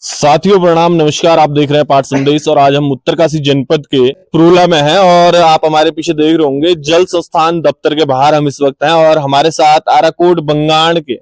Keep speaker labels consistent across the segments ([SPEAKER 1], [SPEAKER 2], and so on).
[SPEAKER 1] साथियों प्रणाम नमस्कार। आप देख रहे हैं पाठ संदेश और आज हम उत्तरकाशी जनपद के पुरोला में हैं और आप हमारे पीछे देख रहे होंगे जल संस्थान दफ्तर के बाहर हम इस वक्त हैं और हमारे साथ आराकोट बंगाण के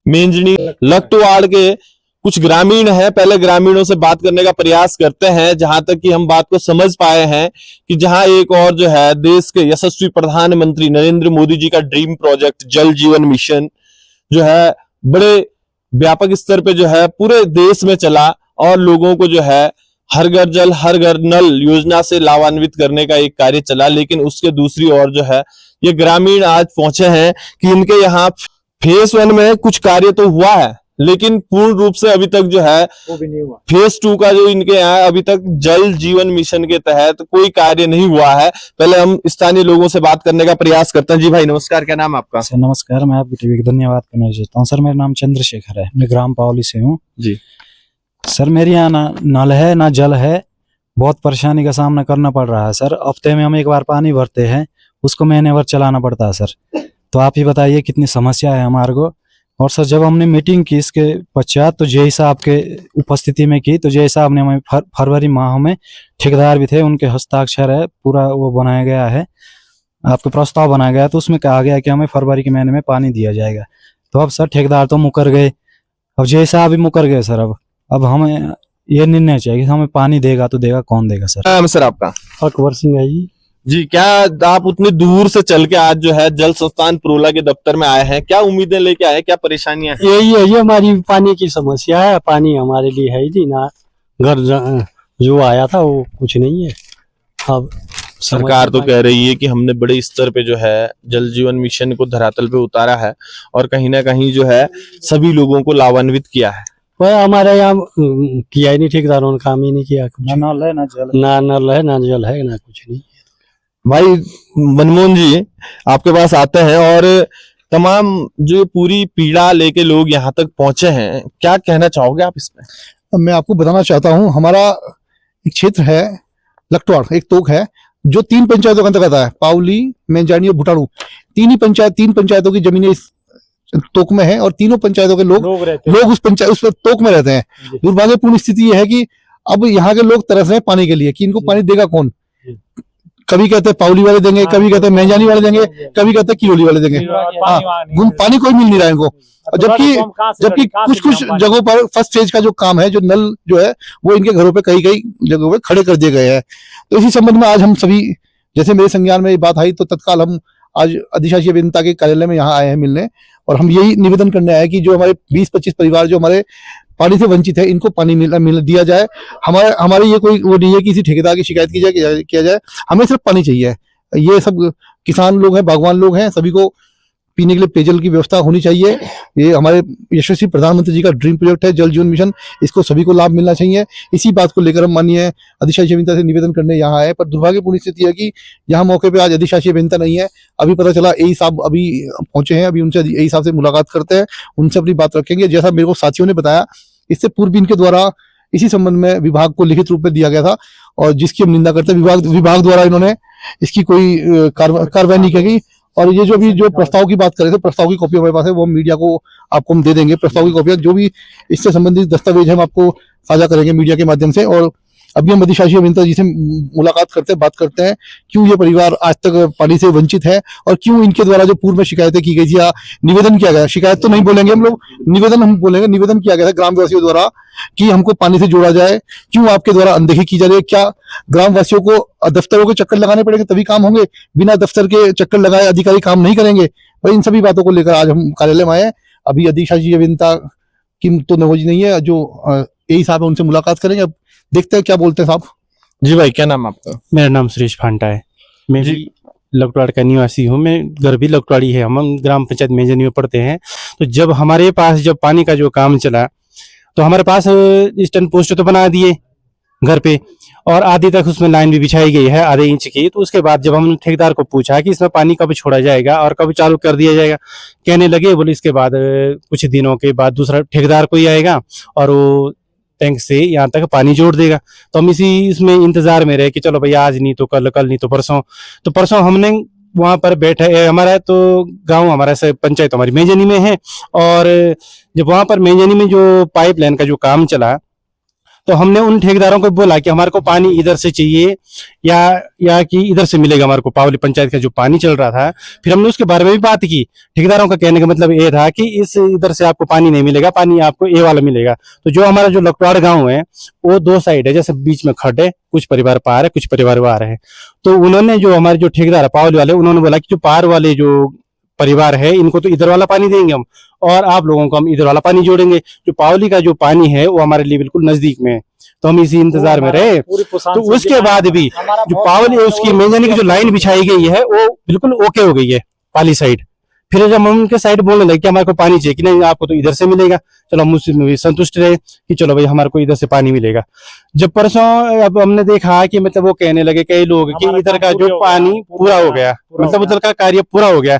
[SPEAKER 1] मेंजनी लकटवाड़ के कुछ ग्रामीण हैं। पहले ग्रामीणों से बात करने का प्रयास करते हैं जहां तक कि हम बात को समझ पाए हैं कि जहां एक और जो है देश के यशस्वी प्रधानमंत्री नरेंद्र मोदी जी का ड्रीम प्रोजेक्ट जल जीवन मिशन जो है बड़े व्यापक स्तर पे जो है पूरे देश में चला और लोगों को जो है हर घर जल हर घर नल योजना से लाभान्वित करने का एक कार्य चला। लेकिन उसके दूसरी ओर जो है ये ग्रामीण आज पहुंचे हैं कि इनके यहाँ फेज 1 में कुछ कार्य तो हुआ है लेकिन पूर्ण रूप से अभी तक जो है
[SPEAKER 2] वो भी नहीं हुआ।
[SPEAKER 1] फेज 2 का जो इनके यहाँ अभी तक जल जीवन मिशन के तहत कोई कार्य नहीं हुआ है। पहले हम स्थानीय लोगों से बात करने का प्रयास करते हैं। जी भाई नमस्कार, क्या नाम आपका?
[SPEAKER 2] सर नमस्कार, मैं आपकी टीवी को धन्यवाद करना चाहता हूँ। सर मेरा नाम चंद्रशेखर है, मैं ग्राम पावली से हूँ
[SPEAKER 1] जी।
[SPEAKER 2] सर मेरे यहाँ ना नल है ना जल है, बहुत परेशानी का सामना करना पड़ रहा है सर। हफ्ते में हम एक बार पानी भरते हैं, उसको महीने भर चलाना पड़ता है सर। तो आप ही बताइए कितनी समस्या है हमारे को। और सर जब हमने मीटिंग की इसके पश्चात तो जय साहब के उपस्थिति में की तो जय साहब ने हमें फरवरी माह में ठेकेदार भी थे, उनके हस्ताक्षर है, पूरा वो बनाया गया है, आपके प्रस्ताव बनाया गया तो उसमें कहा गया कि हमें फरवरी के महीने में पानी दिया जाएगा। तो अब सर ठेकेदार तो मुकर गए, अब जय साहब भी मुकर गए सर। अब हमें ये निर्णय चाहिए कि हमें पानी देगा तो देगा, कौन देगा सर?
[SPEAKER 1] नाम सर आपका?
[SPEAKER 3] अकबर सिंह है
[SPEAKER 1] जी। क्या आप उतनी दूर से चल के आज जो है जल संस्थान पुरोला के दफ्तर में आए हैं, क्या उम्मीदें लेके आए हैं, क्या परेशानियां हैं?
[SPEAKER 3] यही है, ये हमारी पानी की समस्या है। पानी हमारे लिए है ही नहीं ना, घर जो आया था वो कुछ नहीं है। अब
[SPEAKER 1] सरकार तो कह रही है कि हमने बड़े स्तर पे जो है जल जीवन मिशन को धरातल पे उतारा है और कहीं ना कहीं जो है सभी लोगों को लाभान्वित किया है।
[SPEAKER 3] वह हमारे यहाँ किया ही नहीं, ठेकेदारों ने काम ही नहीं किया।
[SPEAKER 2] ना नल है ना जल,
[SPEAKER 3] ना नल है ना जल है ना कुछ नहीं।
[SPEAKER 1] भाई मनमोहन जी आपके पास आते हैं और तमाम जो पूरी पीड़ा लेके लोग यहाँ तक पहुंचे हैं, क्या कहना चाहोगे आप इसमें?
[SPEAKER 4] मैं आपको बताना चाहता हूँ, हमारा एक क्षेत्र है लकटवाड़, एक तोक है जो 3 पंचायतों के अंतर्गत है, पावली, मेंजानी और भुटाड़ू। 3 पंचायतों की जमीनें इस तोक में है और तीनों पंचायतों के लोग उस तोक में रहते हैं। दुर्भाग्यपूर्ण स्थिति यह है कि अब यहाँ के लोग तरस रहे हैं पानी के लिए कि इनको पानी देगा कौन। कभी कहते हैं पावली वाले देंगे, कभी कहते हैं मेंजानी वाले देंगे, कभी कहते हैं किरोली वाले देंगे। पानी कोई मिल नहीं रहा है इनको। जबकि कुछ जगहों पर फर्स्ट फेज का जो काम है, जो नल जो है वो इनके घरों पे कई जगहों पे खड़े कर दिए गए हैं। तो इसी संबंध में आज हम सभी, जैसे मेरे संज्ञान में ये बात आई तो तत्काल हम आज अधिशासी अभियंता के कार्यालय में यहाँ आए हैं मिलने और हम यही निवेदन करने आए कि जो हमारे 20-25 परिवार जो हमारे पानी से वंचित है, इनको पानी मिल दिया जाए। हमारे ये कोई वो नहीं है कि किसी ठेकेदार की शिकायत किया जाए, हमें सिर्फ पानी चाहिए। ये सब किसान लोग हैं, बागवान लोग हैं, सभी को पीने के लिए पेयजल की व्यवस्था होनी चाहिए। ये हमारे यशस्वी प्रधानमंत्री जी का ड्रीम प्रोजेक्ट है जल जीवन मिशन, इसको सभी को लाभ मिलना चाहिए। इसी बात को लेकर हम माननीय अधिशासी अभियंता से निवेदन करने यहाँ आए। पर दुर्भाग्यपूर्ण स्थिति है कि यहाँ मौके पे आज अधिशासी अभियंता नहीं है। अभी पता चला एई साहब अभी पहुंचे हैं, अभी उनसे एई साहब से मुलाकात करते हैं, उनसे अपनी बात रखेंगे। जैसा मेरे को साथियों ने बताया, इससे पूर्व भी इनके द्वारा इसी संबंध में विभाग को लिखित रूप में दिया गया था और जिसकी हम निंदा करते हैं। विभाग द्वारा इन्होंने इसकी कोई कार्रवाई नहीं की। और ये जो प्रस्ताव की बात कर रहे थे, प्रस्ताव की कॉपी हमारे पास है, वो मीडिया को आपको हम दे देंगे। प्रस्ताव की कॉपी जो भी इससे संबंधित दस्तावेज हम आपको साझा करेंगे मीडिया के माध्यम से। और अभी हम अधिशासी अभियंता जी से मुलाकात करते हैं, बात करते हैं क्यों ये परिवार आज तक पानी से वंचित है और क्यों इनके द्वारा जो पूर्व में शिकायतें की गई थी या निवेदन किया गया, शिकायत तो नहीं बोलेंगे हम लोग, निवेदन हम बोलेंगे, निवेदन किया गया था ग्रामवासियों द्वारा कि हमको पानी से जोड़ा जाए, क्यों आपके द्वारा अनदेखी की जा रही है। क्या ग्रामवासियों को दफ्तरों के चक्कर लगाने पड़ेंगे तभी काम होंगे? बिना दफ्तर के चक्कर लगाए अधिकारी काम नहीं करेंगे? भाई इन सभी बातों को लेकर आज हम कार्यालय में आए। अभी अधिशासी अभियंता की तो नौबत नहीं है, जो एई साहब है उनसे मुलाकात करेंगे। अब देखते हैं क्या बोलते हैं साहब।
[SPEAKER 1] जी भाई क्या नाम आपका?
[SPEAKER 5] मेरा नाम सुरेश फांटा है, मैं भी लकटवाड़ का निवासी हूँ। मैं घर भी लकटवाड़ी है, हम ग्राम पंचायत मेंजनी में पढ़ते हैं। तो जब हमारे पास जब पानी का जो काम चला तो हमारे पास स्टैंड पोस्ट तो बना दिए घर पे और आधी तक उसमें लाइन भी बिछाई गई है आधे इंच की। तो उसके बाद जब हमने ठेकेदार को पूछा कि इसमें पानी कब छोड़ा जाएगा और कब चालू कर दिया जाएगा, कहने लगे बोले इसके बाद कुछ दिनों के बाद दूसरा ठेकेदार कोई आएगा और वो टैंक से यहाँ तक पानी जोड़ देगा। तो हम इसमें इंतजार में रहे कि चलो भैया आज नहीं तो कल, कल नहीं तो परसों। तो परसों हमने वहां पर बैठे हमारा तो गांव हमारा से पंचायत हमारी मेजनी में है। और जब वहां पर मेजनी में जो पाइपलाइन का जो काम चला तो हमने उन ठेकेदारों को बोला कि हमारे को पानी इधर से चाहिए या कि इधर से मिलेगा हमारे को पावली पंचायत का जो पानी चल रहा था। फिर हमने उसके बारे में भी बात की। ठेकेदारों का कहने का मतलब ये था कि इस इधर से आपको पानी नहीं मिलेगा, पानी आपको ए वाला मिलेगा। तो जो हमारा जो लकवाड़ गांव है वो 2 साइड है, जैसे बीच में खड्ड है, कुछ परिवार पार है कुछ परिवार वार है। तो उन्होंने जो हमारे जो ठेकेदार है पावली वाले, उन्होंने बोला कि जो पार वाले जो परिवार है इनको तो इधर वाला पानी देंगे हम, और आप लोगों को हम इधर वाला पानी जोड़ेंगे। जो पावली का जो पानी है वो हमारे लिए बिल्कुल नजदीक में है। तो हम इसी इंतजार में रहे। तो उसके बाद भी जो पावली उसकी मेजनी की जो लाइन बिछाई गई है वो बिल्कुल ओके हो गई है पाली साइड। फिर जब हम उनके साइड बोलने लगे कि हमारे को पानी चाहिए कि नहीं आपको तो इधर से मिलेगा, चलो हम उसमें भी संतुष्ट रहे कि चलो भाई हमारे को इधर से पानी मिलेगा। जब परसों अब हमने देखा कि मतलब वो कहने लगे कई लोग कि इधर का जो पानी पूरा हो गया, मतलब उधर का कार्य पूरा हो गया।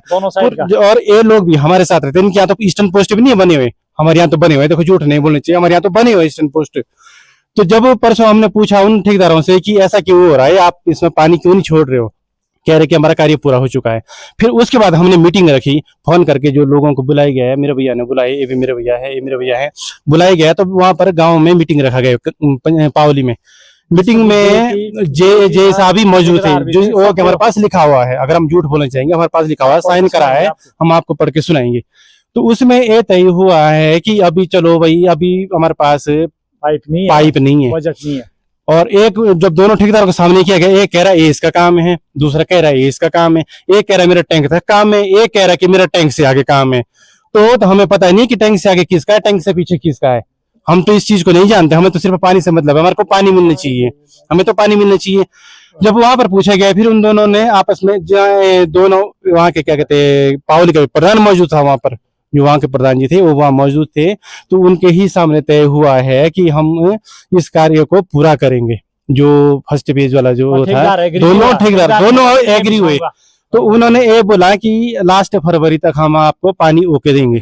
[SPEAKER 5] और ये लोग भी हमारे साथ रहते हैं, इनके यहाँ तो ईस्टर्न पोस्ट भी नहीं बने हुए, हमारे यहाँ तो बने हुए। देखो झूठ नहीं बोलने चाहिए, हमारे यहाँ तो बने हुए ईस्टर्न पोस्ट। तो जब परसों हमने पूछा उन ठेकेदारों से कि ऐसा क्यों हो रहा है, आप इसमें पानी क्यों नहीं छोड़ रहे हो, कह रहे कि हमारा कार्य पूरा हो चुका है। फिर उसके बाद हमने मीटिंग रखी, फोन करके जो लोगों को बुलाया गया है, मेरे भैया ने बुलाए, ये भी मेरे भैया है, ये मेरे भैया है, बुलाया गया। तो वहां पर गांव में मीटिंग रखा गया पावली में। मीटिंग में जे साहब भी मौजूद थे, जो वो हमारे पास लिखा हुआ है, अगर हम झूठ बोलना चाहेंगे हमारे पास लिखा हुआ है, साइन करा है, हम आपको पढ़ के सुनाएंगे। तो उसमें ये तय हुआ है कि अभी चलो भाई अभी हमारे पास पाइप नहीं है,
[SPEAKER 6] बजट नहीं है।
[SPEAKER 5] और एक जब दोनों ठेकेदारों के सामने किया गया, एक कह रहा है ये इसका काम है, दूसरा कह रहा है ये इसका काम है, एक कह रहा है मेरा टैंक तक काम है, एक कह रहा है कि मेरा टैंक से आगे काम है। तो हमें पता नहीं कि टैंक से आगे किसका है, टैंक से पीछे किसका है। हम तो इस चीज को नहीं जानते, हमें तो सिर्फ पानी से मतलब है, हमारे को पानी मिलना चाहिए, हमें तो पानी मिलना चाहिए। जब वहां पर पूछा गया फिर उन दोनों ने आपस में दोनों वहां के क्या कहते हैं पावली का प्रधान मौजूद था, वहां पर जो वहां के प्रधान जी थे वो वहां मौजूद थे। तो उनके ही सामने तय हुआ है कि हम इस कार्य को पूरा करेंगे। जो फर्स्ट पेज वाला जो था दोनों ठेकेदार दोनों एग्री हुए। तो उन्होंने ये बोला कि लास्ट फरवरी तक हम आपको पानी ओके देंगे।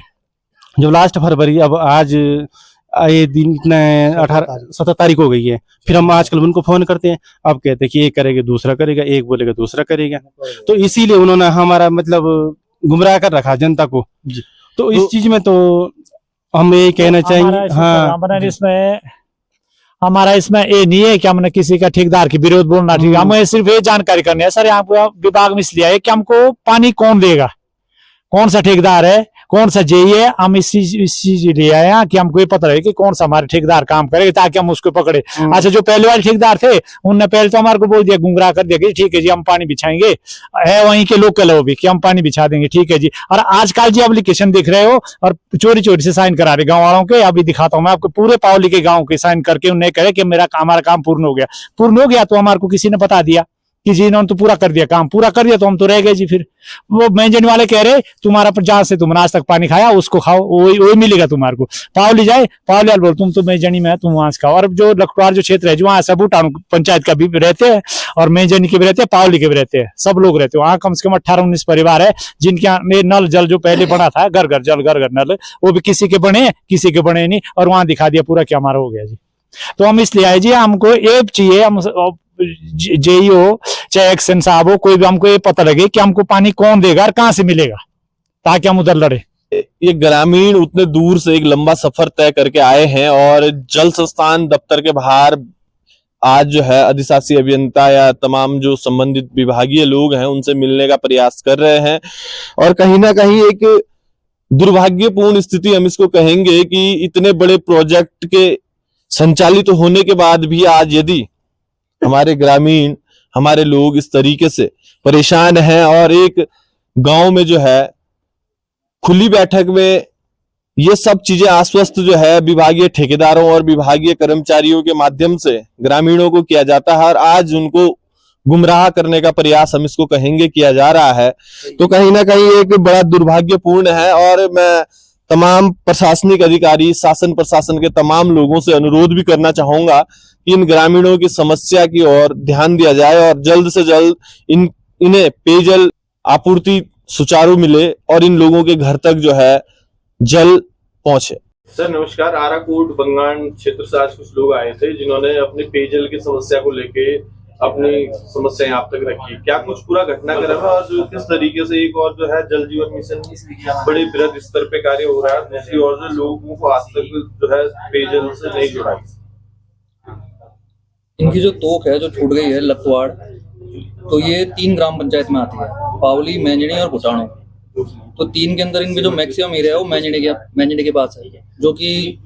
[SPEAKER 5] जब लास्ट फरवरी, अब आज ये दिन इतना 17 तारीख हो गई है, फिर हम आजकल उनको फोन करते हैं, अब कहते हैं कि एक करेगा दूसरा करेगा, एक बोलेगा दूसरा करेगा। तो इसीलिए उन्होंने हमारा मतलब गुमराह कर रखा जनता को। तो इस चीज में तो हम ये कहना चाहेंगे, हाँ
[SPEAKER 6] इसमें हमारा इसमें ये नहीं है कि हमने किसी का ठेकेदार के विरोध बोलना, ठीक है, हमें सिर्फ ये जानकारी करनी है। सर यहाँ पे विभाग में इसलिए है कि हमको पानी कौन देगा, कौन सा ठेकेदार है, कौन सा जेई है, हम इस चीज लिए आए हैं कि हमको ये पता रहे कि कौन सा हमारे ठेकेदार काम करेगा ताकि हम उसको पकड़े। अच्छा, जो पहले वाले ठेकेदार थे उनने पहले तो हमारे को बोल दिया, गुमराह कर दिया कि ठीक है जी हम पानी बिछाएंगे, है वहीं के लोकल हो भी कि हम पानी बिछा देंगे, ठीक है जी। और आजकल जी एप्लीकेशन दिख रहे हो और चोरी चोरी से साइन करा रहे गाँव वालों के। अभी दिखाता हूँ मैं आपको, पूरे पावली के गाँव के साइन करके उन्हें कहे कि हमारा काम पूर्ण हो गया। तो हमारे को किसी ने बता दिया कि जी इन्होंने तो पूरा कर दिया, काम पूरा कर दिया, तो हम तो रह गए जी। फिर वो मेंजन वाले कह रहे तुम्हारा जहां से तुमने आज तक पानी खाया उसको खाओ, वही मिलेगा तुम्हारे को। पावली जाए, पावली वाले बोल तुम तो मेंजनी में है, तुम वहां से खाओ। और जो लखवाड़ जो क्षेत्र है जो वहां सब पंचायत का भी रहते हैं और मेंजनी के भी रहते हैं, पावली के भी रहते हैं, सब लोग रहते हैं वहां। कम से कम 18-19 परिवार है जिनके यहाँ नल जल जो पहले बना था, घर घर जल घर घर नल, वो भी किसी के बने किसी के बने नहीं, और वहां दिखा दिया पूरा कि हमारा हो गया जी। तो हम इसलिए आए जी, हमको एक चाहिए, हम जेई हो चाहे एक्शन साहब हो, कोई भी हमको ये पता लगे कि हमको पानी कौन देगा और कहां से मिलेगा ताकि हम उधर लड़े।
[SPEAKER 1] ये ग्रामीण उतने दूर से एक लंबा सफर तय करके आए हैं और जल संस्थान दफ्तर के बाहर आज जो है अधिशासी अभियंता या तमाम जो संबंधित विभागीय लोग हैं उनसे मिलने का प्रयास कर रहे हैं। और कहीं ना कहीं एक दुर्भाग्यपूर्ण स्थिति हम इसको कहेंगे कि इतने बड़े प्रोजेक्ट के संचालित होने के बाद भी आज यदि हमारे ग्रामीण हमारे लोग इस तरीके से परेशान हैं और एक गांव में जो है खुली बैठक में ये सब चीजें आश्वस्त जो है विभागीय ठेकेदारों और विभागीय कर्मचारियों के माध्यम से ग्रामीणों को किया जाता है और आज उनको गुमराह करने का प्रयास हम इसको कहेंगे किया जा रहा है, तो कहीं ना कहीं एक बड़ा दुर्भाग्यपूर्ण है। और मैं तमाम प्रशासनिक अधिकारी, शासन प्रशासन के तमाम लोगों से अनुरोध भी करना चाहूंगा कि इन ग्रामीणों की समस्या की ओर ध्यान दिया जाए और जल्द से जल्द इन्हें पेयजल आपूर्ति सुचारू मिले और इन लोगों के घर तक जो है जल पहुंचे। सर नमस्कार, आराकोट बंगाण क्षेत्र से आज कुछ लोग आए थे जिन्होंने अपने पेयजल की समस्या को लेके अपनी समस्याएं आप तक रखी, क्या कुछ पूरा घटनाक्रम है और जो किस तरीके से एक और जो है जल जीवन मिशन बड़े बृहद स्तर पे कार्य हो रहा है, दूसरी ओर जो लोगों को आज तक जो है पेयजल से नहीं जुड़ा।
[SPEAKER 7] इनकी जो तोक है जो छूट गई है लखवाड़, तो ये 3 ग्राम पंचायत में आती है, पावली, मैंजणी और भुटाणो। तो 3 के अंदर इनके जो मैक्सिमम एरिया है वो मैंजणी के पास है, जो कि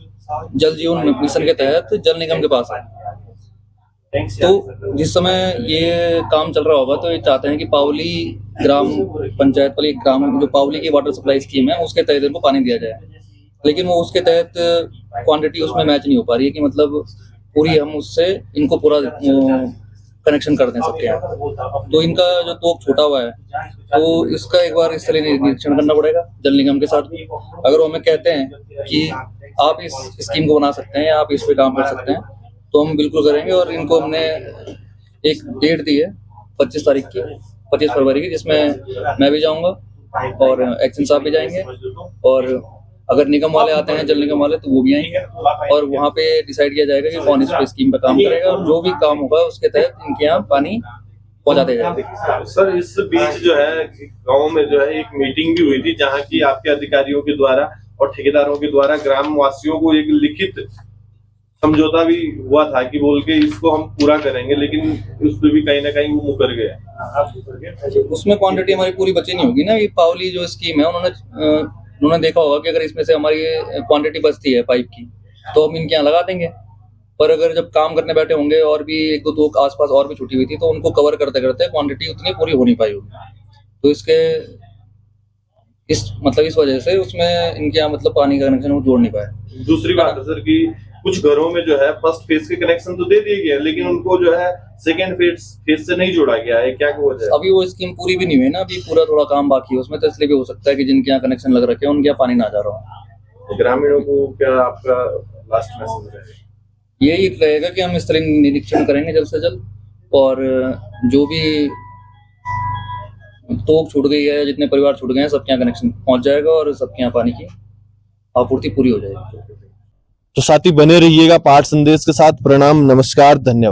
[SPEAKER 7] जल जीवन मिशन के तहत जल निगम के पास है। तो जिस समय ये काम चल रहा होगा तो ये चाहते हैं कि पावली ग्राम पंचायत वाली ग्राम जो पावली की वाटर सप्लाई स्कीम है उसके तहत इनको पानी दिया जाए, लेकिन वो उसके तहत क्वांटिटी उसमें मैच नहीं हो पा रही है कि मतलब पूरी हम उससे इनको पूरा कनेक्शन कर दें सबके यहाँ। तो इनका जो तोक छोटा हुआ है तो इसका एक बार इस तरह निरीक्षण करना पड़ेगा जल निगम के साथ। अगर वो हमें कहते हैं कि आप इस स्कीम को बना सकते हैं या आप इस पे काम कर सकते हैं तो हम बिल्कुल करेंगे। और इनको हमने एक डेट दी है 25 तारीख की, 25 फरवरी की, जिसमें मैं भी जाऊंगा और एक्शन साहब भी जाएंगे, और अगर निगम वाले आते हैं जल निगम वाले तो वो भी आएंगे, और वहाँ पे डिसाइड किया जाएगा कि कौन इस स्कीम पे काम करेगा और जो भी काम होगा उसके तहत इनके यहाँ पानी पहुँचा देगा।
[SPEAKER 1] सर इस बीच जो है गाँव में जो है एक मीटिंग भी हुई थी जहाँ की आपके अधिकारियों के द्वारा और ठेकेदारों के द्वारा ग्राम वासियों को एक लिखित समझौता भी हुआ था कि बोल के इसको हम पूरा करेंगे, लेकिन उसमें भी कहीं ना कहीं वो मुकर गया।
[SPEAKER 7] उसमें क्वांटिटी हमारी पूरी बची नहीं होगी ना। ये पावली जो स्कीम है उन्होंने देखा होगा कि अगर इसमें से हमारी क्वांटिटी बचती है पाइप की तो हम इनके यहाँ लगा देंगे, पर अगर जब काम करने बैठे होंगे और भी 1-2 आसपास और भी छुट्टी हुई थी तो उनको कवर करते करते क्वांटिटी उतनी पूरी हो नहीं पाई होगी। तो इसके इस वजह से उसमें इनके यहाँ मतलब पानी का कनेक्शन वो जोड़ नहीं पाए।
[SPEAKER 1] दूसरी बात है सर कि कुछ घरों में जो है फर्स्ट फेज के कनेक्शन तो दे दिए गए, लेकिन उनको जो है सेकेंड फेज से नहीं जोड़ा गया है, क्या वजह है?
[SPEAKER 7] अभी वो स्कीम पूरी भी नहीं हुई ना, अभी पूरा थोड़ा काम बाकी है उसमें, तो इसलिए भी हो सकता है कि जिनके यहाँ कनेक्शन लग रखे हैं उनके यहाँ पानी ना जा रहा हो।
[SPEAKER 1] ग्रामीणों को क्या आपका लास्ट मैसेज है?
[SPEAKER 7] यही रहेगा कि हम इस तरह निरीक्षण करेंगे जल्द से जल्द, और जो भी तोक छूट गई है, जितने परिवार छूट गए हैं, सबके यहाँ कनेक्शन पहुंच जाएगा और सबके यहाँ पानी की आपूर्ति पूरी हो जाएगी।
[SPEAKER 1] तो साथी बने रहिएगा पाठ संदेश के साथ। प्रणाम, नमस्कार, धन्यवाद।